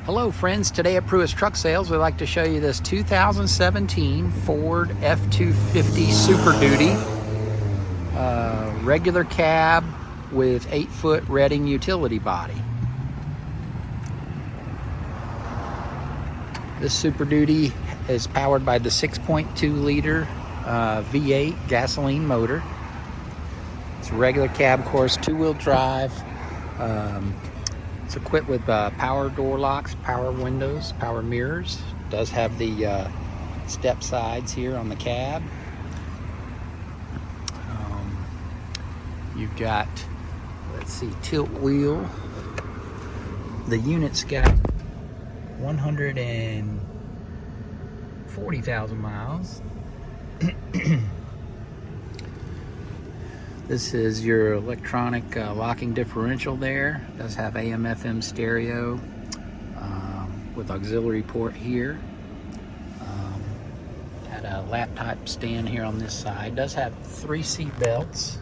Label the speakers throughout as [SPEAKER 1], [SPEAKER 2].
[SPEAKER 1] Hello friends, today at Pruitt's Truck Sales we'd like to show you this 2017 Ford F250 Super Duty regular cab with 8-foot Reading utility body. This Super Duty is powered by the 6.2 liter V8 gasoline motor. It's a regular cab, of course, 2-wheel drive. It's equipped with power door locks, power windows, power mirrors. It does have the step sides here on the cab. You've got, let's see, tilt wheel. The unit's got 140,000 miles. This is your electronic locking differential there. It does have AM/FM stereo with auxiliary port here. Had a laptop stand here on this side. It does have 3 seat belts.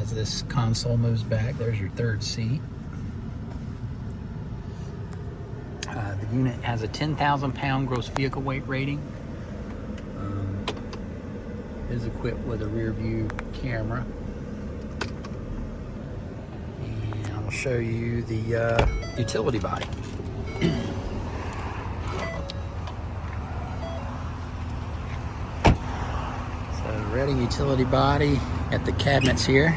[SPEAKER 1] As this console moves back, there's your 3rd seat. The unit has a 10,000 pound gross vehicle weight rating. Is equipped with a rear view camera, and I'll show you the utility body. So Reading utility body at the cabinets here.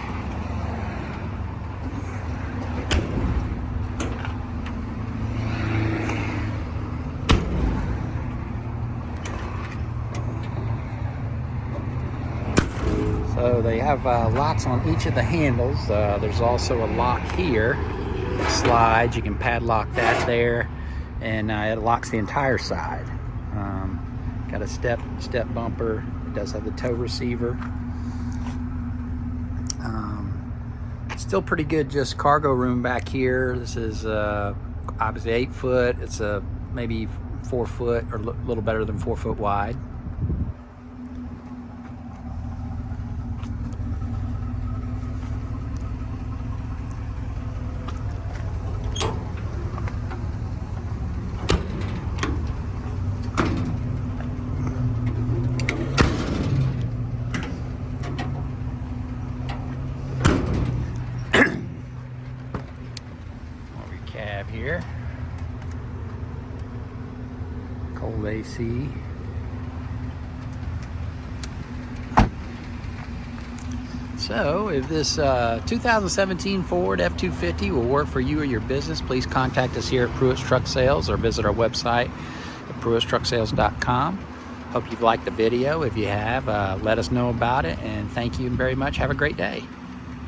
[SPEAKER 1] So they have locks on each of the handles. There's also a lock here. It slides. You can padlock that there, and it locks the entire side. Got a step bumper. It does have the tow receiver. Still pretty good, just cargo room back here. This is obviously 8 foot. It's maybe 4 foot or a little better than 4 foot wide. Cab here, cold AC. So if this 2017 Ford F250 will work for you or your business, please contact us here at Pruitt's Truck Sales or visit our website at pruittstrucksales.com. Hope you've liked the video. If you have, let us know about it, and thank you very much. Have a great day.